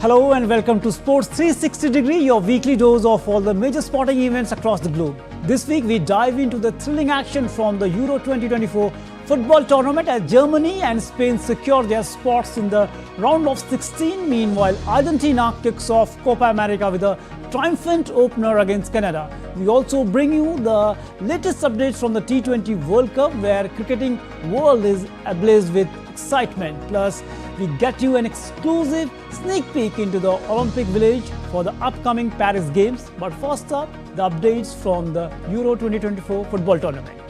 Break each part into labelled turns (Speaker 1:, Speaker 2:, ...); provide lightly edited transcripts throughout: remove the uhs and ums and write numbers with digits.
Speaker 1: Hello and welcome to Sports 360 Degree, your weekly dose of all the major sporting events across the globe. This week we dive into the thrilling action from the Euro 2024 football tournament as Germany and Spain secure their spots in the round of 16. Meanwhile, Argentina kicks off Copa America with a triumphant opener against Canada. We also bring you the latest updates from the T20 World Cup, where cricketing world is ablaze with excitement. Plus, we get you an exclusive sneak peek into the Olympic village for the upcoming Paris Games. But first up, the updates from the Euro 2024 football tournament.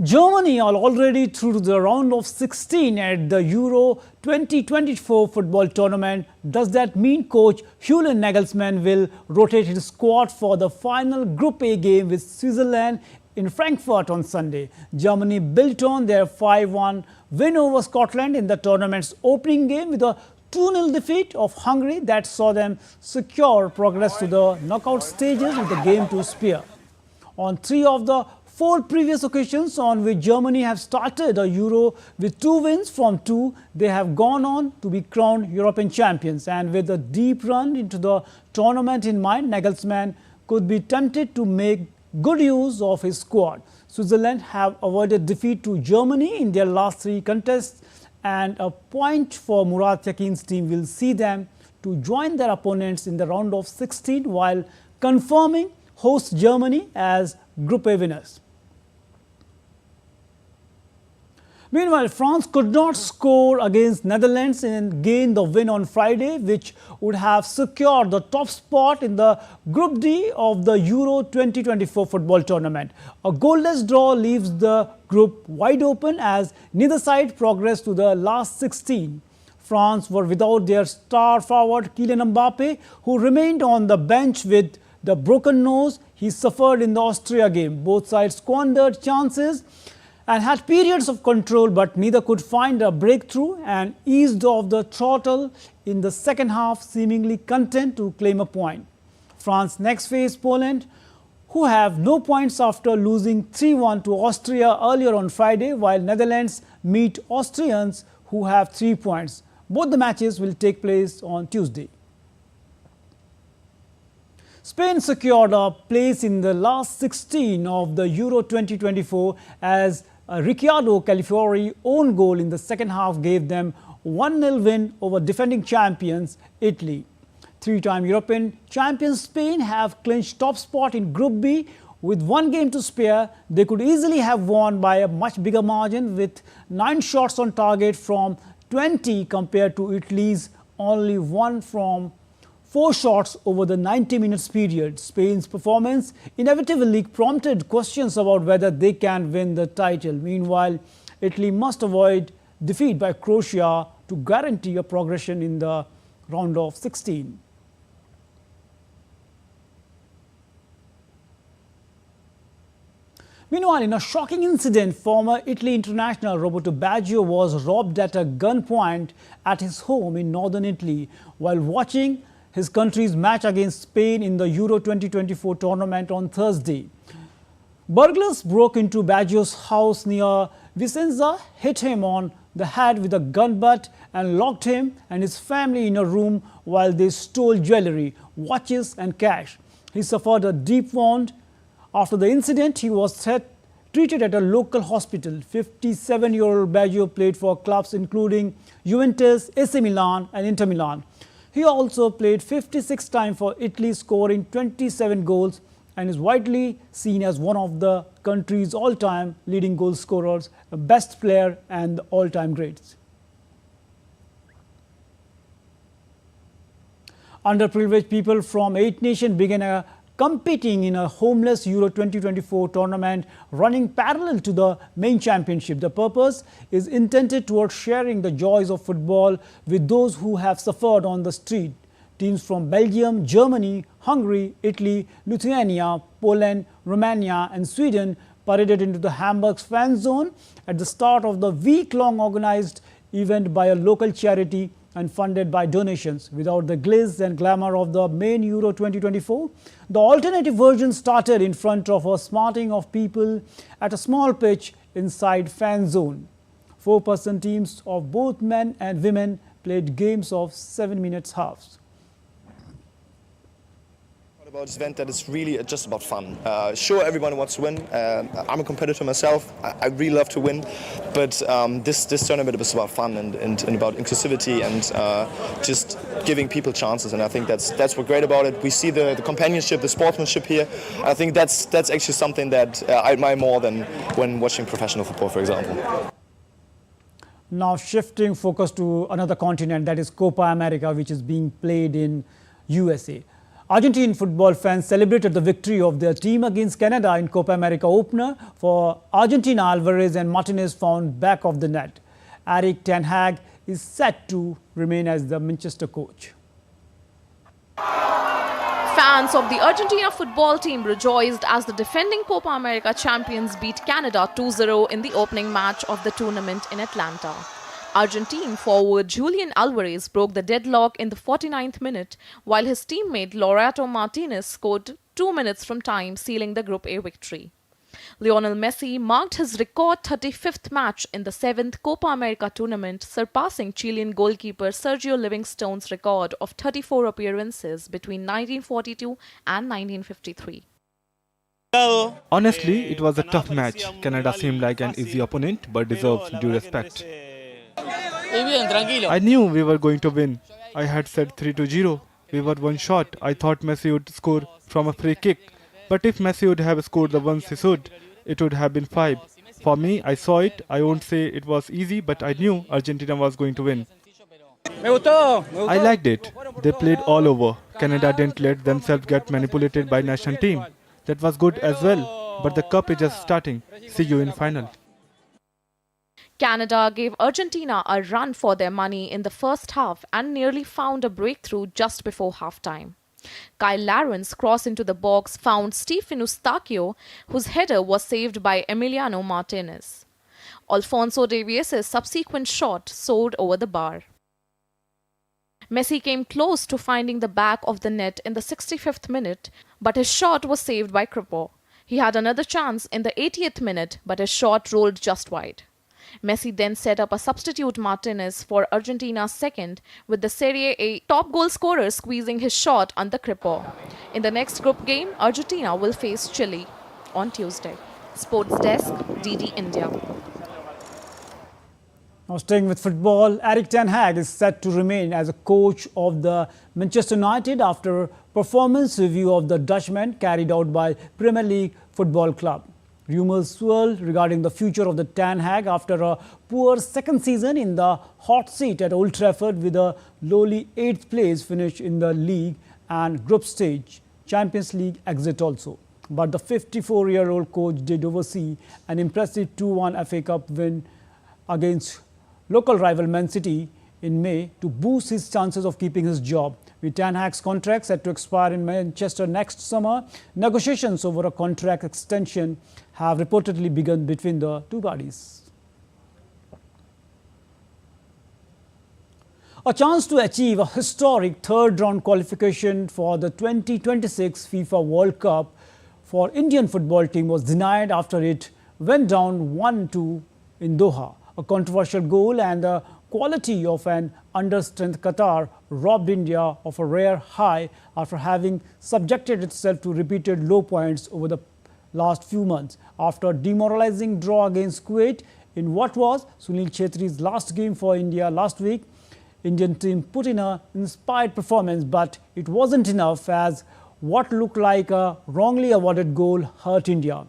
Speaker 1: Germany are already through to the round of 16 at the Euro 2024 football tournament. Does that mean coach Julian Nagelsmann will rotate his squad for the final Group A game with Switzerland in Frankfurt on Sunday? Germany built on their 5-1 win over Scotland in the tournament's opening game with a 2-0 defeat of Hungary that saw them secure progress to the knockout stages with the game to spare. On 3 of the 4 previous occasions on which Germany have started a Euro with 2 wins from 2, they have gone on to be crowned European champions. And with a deep run into the tournament in mind, Nagelsmann could be tempted to make good use of his squad. Switzerland have avoided defeat to Germany in their last 3 contests, and a point for Murat Yakin's team will see them to join their opponents in the round of 16 while confirming host Germany as Group A winners. Meanwhile, France could not score against Netherlands and gain the win on Friday, which would have secured the top spot in the Group D of the Euro 2024 football tournament. A goalless draw leaves the group wide open as neither side progressed to the last 16. France were without their star forward Kylian Mbappe, who remained on the bench with the broken nose he suffered in the Austria game. Both sides squandered chances and had periods of control, but neither could find a breakthrough and eased off the throttle in the second half, seemingly content to claim a point. France next face Poland, who have no points after losing 3-1 to Austria earlier on Friday, while Netherlands meet Austrians, who have 3 points. Both the matches will take place on Tuesday. Spain secured a place in the last 16 of the Euro 2024 as a Riccardo Calafiori own goal in the second half gave them 1-0 win over defending champions Italy. 3-time European champions Spain have clinched top spot in Group B with 1 game to spare. They could easily have won by a much bigger margin with 9 shots on target from 20 compared to Italy's only 1 from 4 shots over the 90 minutes period. Spain's performance inevitably prompted questions about whether they can win the title. Meanwhile, Italy must avoid defeat by Croatia to guarantee a progression in the round of 16. Meanwhile, in a shocking incident, former Italy international Roberto Baggio was robbed at a gunpoint at his home in northern Italy while watching his country's match against Spain in the Euro 2024 tournament on Thursday. Burglars broke into Baggio's house near Vicenza, hit him on the head with a gun butt and locked him and his family in a room while they stole jewelry, watches and cash. He suffered a deep wound. After the incident, he was treated at a local hospital. 57-year-old Baggio played for clubs including Juventus, AC Milan and Inter Milan. He also played 56 times for Italy, scoring 27 goals, and is widely seen as one of the country's all-time leading goal scorers, the best player and the all-time greats. Underprivileged people from 8 nations began competing in a homeless Euro 2024 tournament running parallel to the main championship. The purpose is intended towards sharing the joys of football with those who have suffered on the street. Teams from Belgium, Germany, Hungary, Italy, Lithuania, Poland, Romania and Sweden paraded into the Hamburg's fan zone at the start of the week-long organized event by a local charity and funded by donations. Without the glitz and glamour of the main Euro 2024, the alternative version started in front of a smarting of people at a small pitch inside fan zone. 4-person teams of both men and women played games of 7 minutes halves.
Speaker 2: About this event that is really just about fun. Sure, everyone wants to win. I'm a competitor myself. I really love to win, but this tournament is about fun and about inclusivity and just giving people chances. And I think that's what's great about it. We see the companionship, the sportsmanship here. I think that's actually something that I admire more than when watching professional football, for example.
Speaker 1: Now shifting focus to another continent, that is Copa America, which is being played in USA. Argentine football fans celebrated the victory of their team against Canada in Copa America opener. For Argentina, Alvarez and Martinez found back of the net. Erik ten Hag is set to remain as the Manchester coach.
Speaker 3: Fans of the Argentina football team rejoiced as the defending Copa America champions beat Canada 2-0 in the opening match of the tournament in Atlanta. Argentine forward Julian Alvarez broke the deadlock in the 49th minute, while his teammate Lautaro Martinez scored 2 minutes from time, sealing the Group A victory. Lionel Messi marked his record 35th match in the 7th Copa America tournament, surpassing Chilean goalkeeper Sergio Livingstone's record of 34 appearances between 1942 and 1953.
Speaker 4: Honestly, it was a tough match. Canada seemed like an easy opponent, but deserves due respect. I knew we were going to win. I had said 3-0. We were one shot. I thought Messi would score from a free kick. But if Messi would have scored the ones he should, it would have been 5. For me, I saw it. I won't say it was easy, but I knew Argentina was going to win. I liked it. They played all over. Canada didn't let themselves get manipulated by national team. That was good as well. But the cup is just starting. See you in final.
Speaker 3: Canada gave Argentina a run for their money in the first half and nearly found a breakthrough just before halftime. Kyle Laren's cross into the box found Stephen Eustachio, whose header was saved by Emiliano Martinez. Alphonso Davies' subsequent shot soared over the bar. Messi came close to finding the back of the net in the 65th minute, but his shot was saved by Kripo. He had another chance in the 80th minute, but his shot rolled just wide. Messi then set up a substitute Martinez for Argentina's second, with the Serie A top goal scorer squeezing his shot under Kripo. In the next group game, Argentina will face Chile on Tuesday. Sports Desk, DD India.
Speaker 1: Now staying with football, Erik ten Hag is set to remain as a coach of the Manchester United after a performance review of the Dutchman carried out by Premier League Football Club. Rumours swirl regarding the future of the ten Hag after a poor second season in the hot seat at Old Trafford with a lowly 8th place finish in the league and group stage Champions League exit also. But the 54-year-old coach did oversee an impressive 2-1 FA Cup win against local rival Man City in May to boost his chances of keeping his job. With ten Hag's contract set to expire in Manchester next summer, negotiations over a contract extension have reportedly begun between the two parties. A chance to achieve a historic third-round qualification for the 2026 FIFA World Cup for Indian football team was denied after it went down 1-2 in Doha. A controversial goal and the quality of an understrength Qatar robbed India of a rare high after having subjected itself to repeated low points over the last few months. After a demoralizing draw against Kuwait in what was Sunil Chhetri's last game for India last week, Indian team put in an inspired performance, but it wasn't enough as what looked like a wrongly awarded goal hurt India.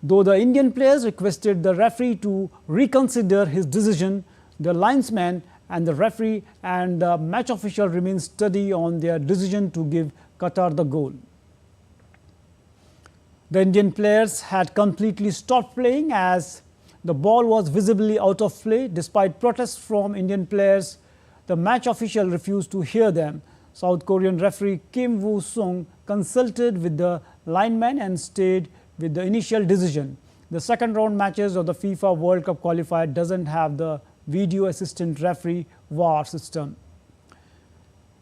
Speaker 1: Though the Indian players requested the referee to reconsider his decision, the linesman and the referee and the match official remained steady on their decision to give Qatar the goal. The Indian players had completely stopped playing as the ball was visibly out of play. Despite protests from Indian players, the match official refused to hear them. South Korean referee Kim Woo-sung consulted with the lineman and stayed with the initial decision. The second round matches of the FIFA World Cup qualifier doesn't have the video assistant referee VAR system.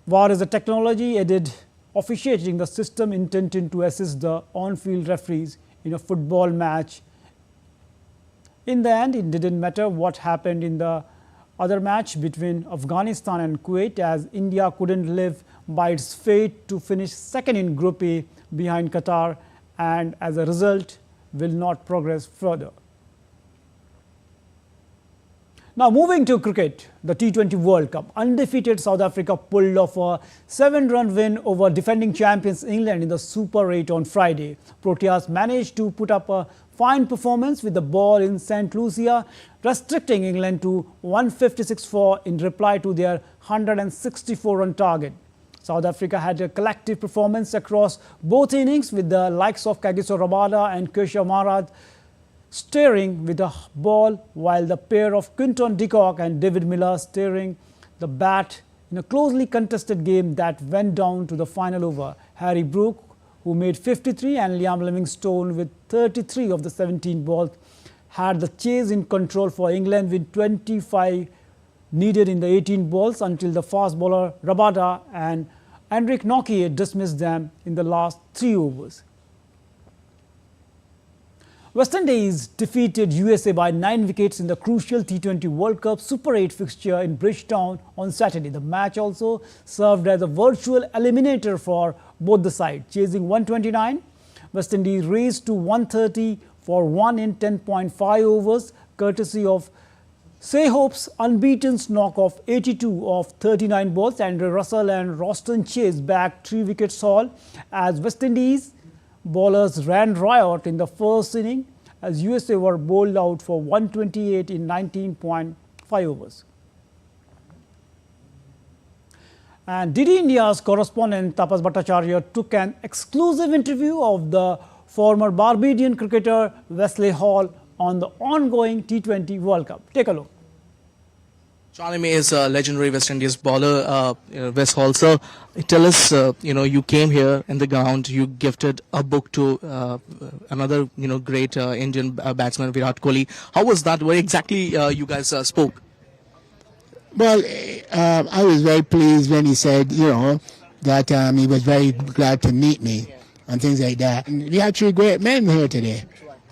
Speaker 1: VAR is a technology aided officiating the system intended to assist the on-field referees in a football match. In the end, it didn't matter what happened in the other match between Afghanistan and Kuwait, as India couldn't live by its fate to finish second in Group A behind Qatar, and as a result will not progress further. Now moving to cricket, the T20 World Cup. Undefeated South Africa pulled off a 7-run win over defending champions England in the Super 8 on Friday. Proteas managed to put up a fine performance with the ball in St. Lucia, restricting England to 156 for in reply to their 164-run target. South Africa had a collective performance across both innings, with the likes of Kagiso Rabada and Keshav Maharaj steering with the ball, while the pair of Quinton de Kock and David Miller steering the bat in a closely contested game that went down to the final over. Harry Brook, who made 53, and Liam Livingstone with 33 of the 17 balls, had the chase in control for England, with 25 needed in the 18 balls until the fast bowler Rabada and Enric Nokia dismissed them in the last 3 overs. West Indies defeated USA by 9 wickets in the crucial T20 World Cup Super 8 fixture in Bridgetown on Saturday. The match also served as a virtual eliminator for both the sides. Chasing 129, West Indies raced to 130 for 1 in 10.5 overs, courtesy of Seyhope's unbeaten knock of 82 of 39 balls. Andre Russell and Roston Chase back 3 wickets haul, as West Indies bowlers ran riot in the first inning, as USA were bowled out for 128 in 19.5 overs. And DD India's correspondent Tapas Bhattacharya took an exclusive interview of the former Barbadian cricketer Wesley Hall on the ongoing T20 World Cup. Take a look.
Speaker 5: Joining me is legendary West Indies bowler Wes Hall. Sir, tell us, you came here in the ground, you gifted a book to another, great Indian batsman, Virat Kohli. How was that? What exactly you guys spoke?
Speaker 6: Well, I was very pleased when he said, that he was very glad to meet me and things like that. And we had 3 great men here today.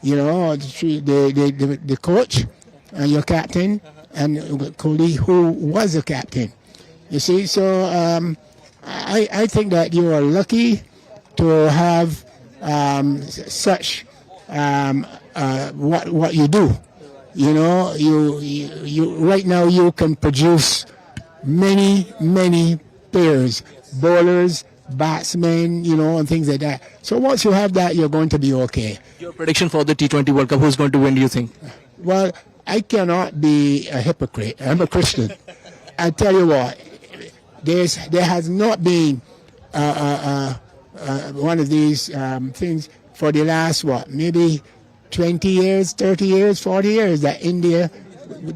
Speaker 6: The coach and your captain, and Kohli, who was a captain. You see, so I think that you are lucky to have such what you do. You right now you can produce many players, bowlers, batsmen, and things like that. So once you have that, you're going to be okay.
Speaker 5: Your prediction for the T20 World Cup, who's going to win, do you think?
Speaker 6: Well, I cannot be a hypocrite. I'm a Christian. I tell you what, there has not been one of these things for the last, maybe 20 years, 30 years, 40 years, that India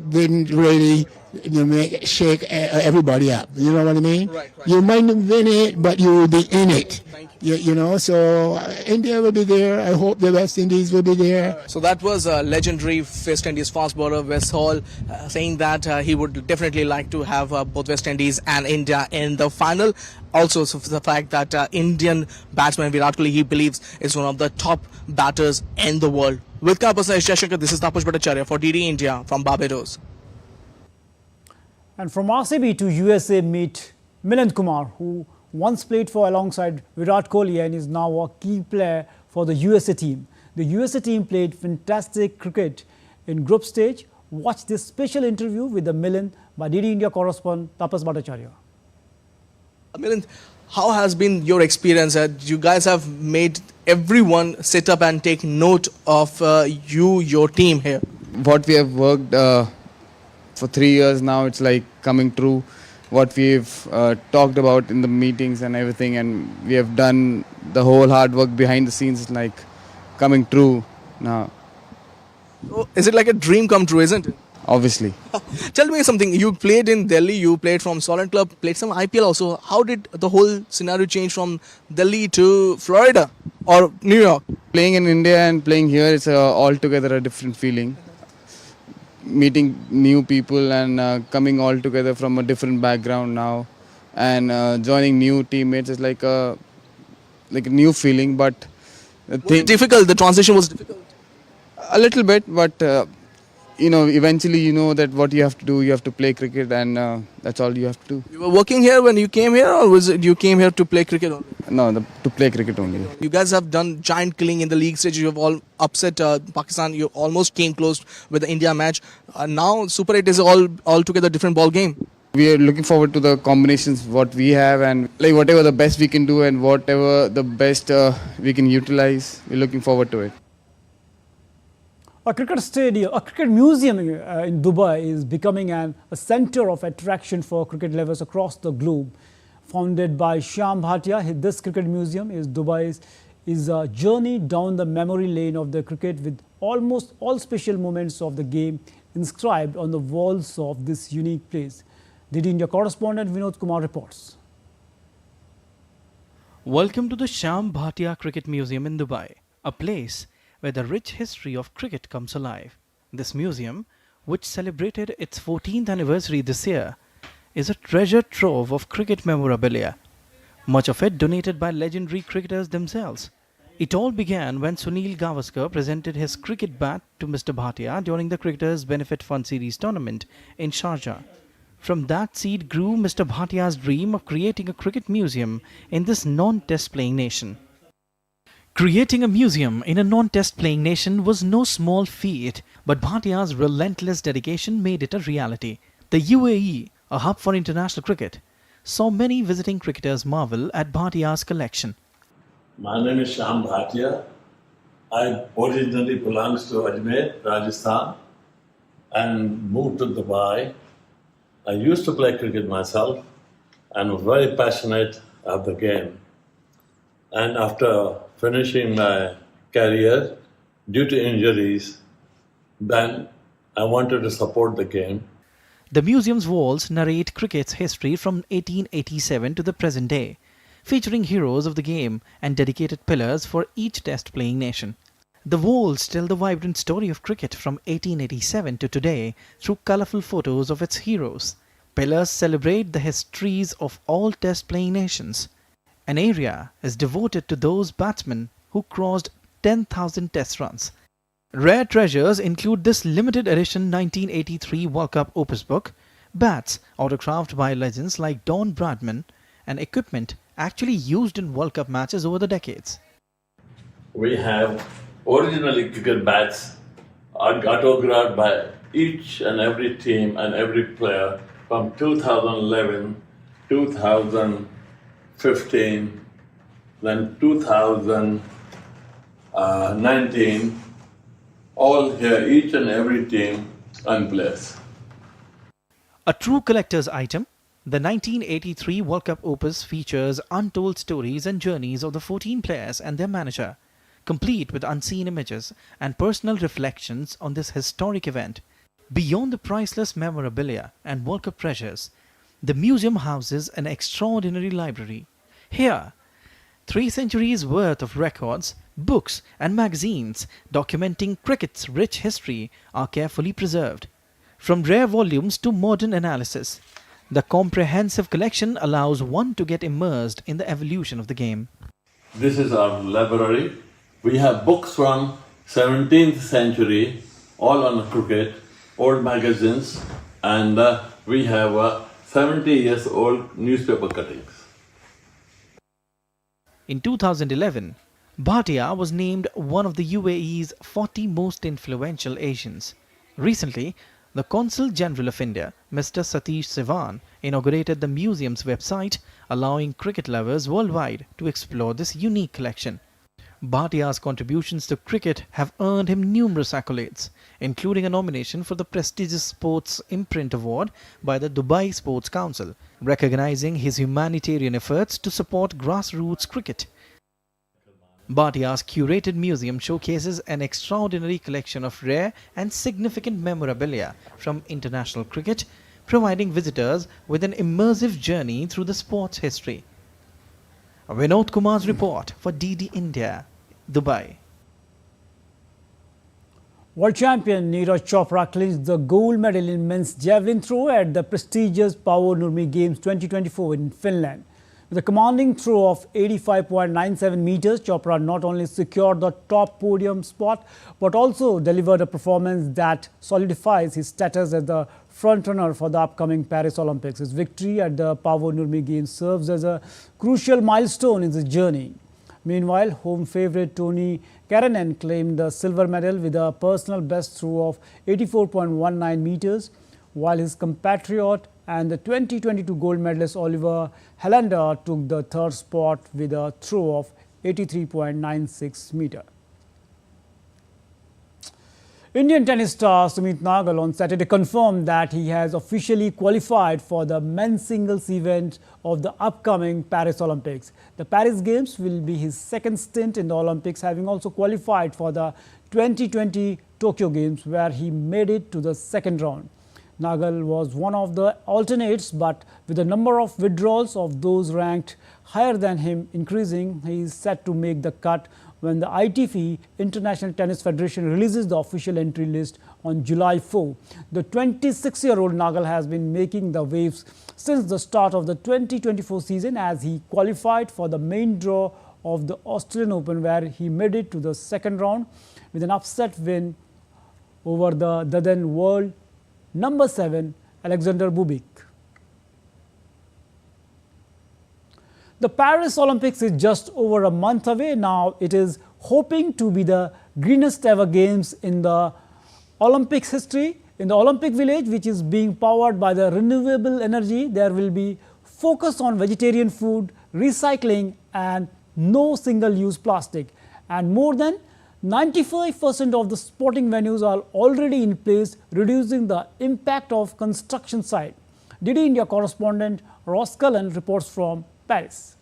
Speaker 6: didn't really shake everybody up. You know what I mean?
Speaker 5: Right.
Speaker 6: You might not win it, but you will be in it. So India will be there. I hope the West Indies will be there.
Speaker 5: So that was legendary West Indies fast bowler Wes Hall saying that he would definitely like to have both West Indies and India in the final. Also, so for the fact that Indian batsman Virat Kohli, he believes, is one of the top batters in the world. With Kapasa Jayashankar, this is Tapas Bhattacharya for DD India from Barbados.
Speaker 1: And from RCB to USA, meet Milan Kumar, who once played for alongside Virat Kohli and is now a key player for the USA team. The USA team played fantastic cricket in group stage. Watch this special interview with the Milan by DD India correspondent Tapas Bhattacharya.
Speaker 5: Milan, how has been your experience? You guys have made everyone sit up and take note of your team here.
Speaker 7: What we have worked for 3 years now, it's like coming true. What we've talked about in the meetings and everything, and we have done the whole hard work behind the scenes, like coming true now.
Speaker 5: So is it like a dream come true, isn't it?
Speaker 7: Obviously.
Speaker 5: Tell me something. You played in Delhi, you played from Solent Club, played some IPL also. How did the whole scenario change from Delhi to Florida or New York?
Speaker 7: Playing in India and playing here, it's altogether a different feeling. meeting new people and coming all together from a different background now, and joining new teammates is like a new feeling. But the
Speaker 5: Was it difficult? The transition was difficult.
Speaker 7: a little bit, but eventually you know that what you have to do, you have to play cricket, and that's all you have to do.
Speaker 5: You were working here when you came here, or was it you came here to play cricket only?
Speaker 7: No, to play cricket only.
Speaker 5: You guys have done giant killing in the league stage. You have all upset Pakistan. You almost came close with the India match. Now Super 8 is all together different ball game.
Speaker 7: We are looking forward to the combinations what we have, and like whatever the best we can do and whatever the best we can utilize. We're looking forward to it.
Speaker 1: A cricket stadium, a cricket museum in Dubai is becoming a center of attraction for cricket lovers across the globe. Founded by Shyam Bhatia, this cricket museum is a journey down the memory lane of the cricket, with almost all special moments of the game inscribed on the walls of this unique place. DD India correspondent Milan Kumar reports.
Speaker 8: Welcome to the Shyam Bhatia Cricket Museum in Dubai, a place where the rich history of cricket comes alive. This museum, which celebrated its 14th anniversary this year, is a treasure trove of cricket memorabilia, much of it donated by legendary cricketers themselves. It all began when Sunil Gavaskar presented his cricket bat to Mr. Bhatia during the Cricketers Benefit Fund Series tournament in Sharjah. From that seed grew Mr. Bhatia's dream of creating a cricket museum in this non-test playing nation. Creating a museum in a non-test playing nation was no small feat, but Bhatia's relentless dedication made it a reality. The UAE, a hub for international cricket, saw many visiting cricketers marvel at Bhatia's collection.
Speaker 9: My name is Shyam Bhatia. I originally belongs to Ajmer, Rajasthan, and moved to Dubai. I used to play cricket myself and was very passionate of the game. And after finishing my career, due to injuries, then I wanted to support the game.
Speaker 8: The museum's walls narrate cricket's history from 1887 to the present day, featuring heroes of the game and dedicated pillars for each test-playing nation. The walls tell the vibrant story of cricket from 1887 to today through colourful photos of its heroes. Pillars celebrate the histories of all test-playing nations. An area is devoted to those batsmen who crossed 10,000 test runs. Rare treasures include this limited edition 1983 World Cup Opus book, bats autographed by legends like Don Bradman, and equipment actually used in World Cup matches over the decades.
Speaker 9: We have originally cricket bats autographed by each and every team and every player from 2011, 2015, then 2019, all here, each and every team and players.
Speaker 8: A true collector's item, the 1983 World Cup Opus features untold stories and journeys of the 14 players and their manager, complete with unseen images and personal reflections on this historic event. Beyond the priceless memorabilia and World Cup treasures, the museum houses an extraordinary library. Here, 3 centuries worth of records, books and magazines documenting cricket's rich history are carefully preserved. From rare volumes to modern analysis, the comprehensive collection allows one to get immersed in the evolution of the game.
Speaker 9: This is our library. We have books from 17th century, all on cricket, old magazines, and we have 70 years old newspaper cuttings.
Speaker 8: In 2011, Bhatia was named one of the UAE's 40 most influential Asians. Recently, the Consul General of India, Mr. Satish Sivan, inaugurated the museum's website, allowing cricket lovers worldwide to explore this unique collection. Bhatia's contributions to cricket have earned him numerous accolades, including a nomination for the prestigious Sports Imprint Award by the Dubai Sports Council, recognizing his humanitarian efforts to support grassroots cricket. Bhatia's curated museum showcases an extraordinary collection of rare and significant memorabilia from international cricket, providing visitors with an immersive journey through the sport's history. Vinod Kumar's report for DD India, Dubai.
Speaker 1: World champion Nero Chopra clinched the gold medal in men's javelin throw at the prestigious Paavo Nurmi Games 2024 in Finland. With a commanding throw of 85.97 meters, Chopra not only secured the top podium spot but also delivered a performance that solidifies his status as the frontrunner for the upcoming Paris Olympics. His victory at the Paavo Nurmi Games serves as a crucial milestone in his journey. Meanwhile, home favourite Toni Kärkkäinen claimed the silver medal with a personal best throw of 84.19 meters, while his compatriot and the 2022 gold medalist Oliver Helander took the third spot with a throw of 83.96 meters. Indian tennis star Sumit Nagal on Saturday confirmed that he has officially qualified for the men's singles event of the upcoming Paris Olympics. The Paris Games will be his second stint in the Olympics, having also qualified for the 2020 Tokyo Games, where he made it to the second round. Nagal was one of the alternates, but with the number of withdrawals of those ranked higher than him increasing, he is set to make the cut when the ITF International Tennis Federation releases the official entry list on July 4. The 26-year-old Nagal has been making the waves since the start of the 2024 season, as he qualified for the main draw of the Australian Open, where he made it to the second round with an upset win over the then world number 7 Alexander Bublik. The Paris Olympics is just over a month away now. It is hoping to be the greenest ever games in the Olympics history. In the Olympic Village, which is being powered by the renewable energy, there will be focus on vegetarian food, recycling and no single-use plastic. And more than 95% of the sporting venues are already in place, reducing the impact of construction site. DD India correspondent Ross Cullen reports from Paris.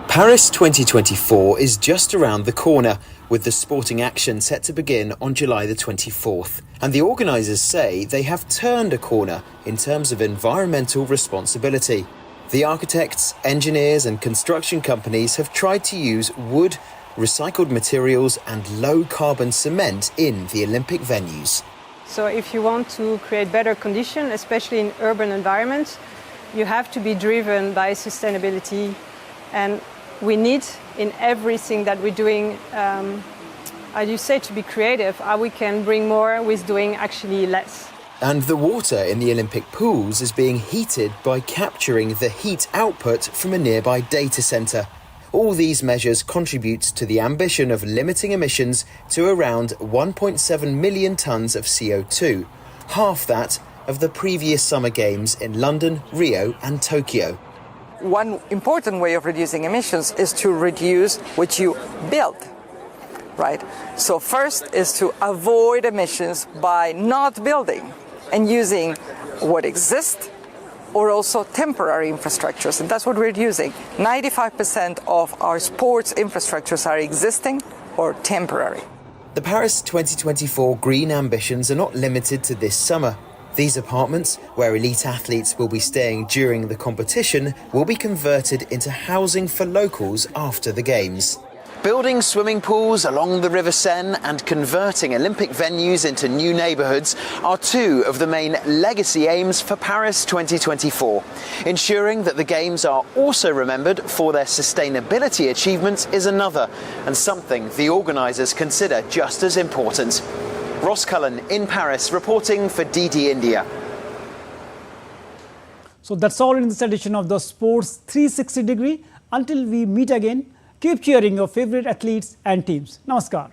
Speaker 10: Paris 2024 is just around the corner, with the sporting action set to begin on July the 24th. And the organisers say they have turned a corner in terms of environmental responsibility. The architects, engineers and construction companies have tried to use wood, recycled materials and low-carbon cement in the Olympic venues.
Speaker 11: So if you want to create better conditions, especially in urban environments, you have to be driven by sustainability, and we need in everything that we're doing, as you say, to be creative, how we can bring more with doing actually less.
Speaker 10: And the water in the Olympic pools is being heated by capturing the heat output from a nearby data centre. All these measures contribute to the ambition of limiting emissions to around 1.7 million tonnes of CO2, half that of the previous Summer Games in London, Rio and Tokyo.
Speaker 12: One important way of reducing emissions is to reduce what you build, right? So first is to avoid emissions by not building and using what exists or also temporary infrastructures. And that's what we're using. 95% of our sports infrastructures are existing or temporary.
Speaker 10: The Paris 2024 green ambitions are not limited to this summer. These apartments, where elite athletes will be staying during the competition, will be converted into housing for locals after the Games. Building swimming pools along the River Seine and converting Olympic venues into new neighbourhoods are two of the main legacy aims for Paris 2024. Ensuring that the Games are also remembered for their sustainability achievements is another, and something the organisers consider just as important. Ross Cullen in Paris reporting for DD India.
Speaker 1: So that's all in this edition of the Sports 360 Degree. Until we meet again, keep cheering your favorite athletes and teams. Namaskar.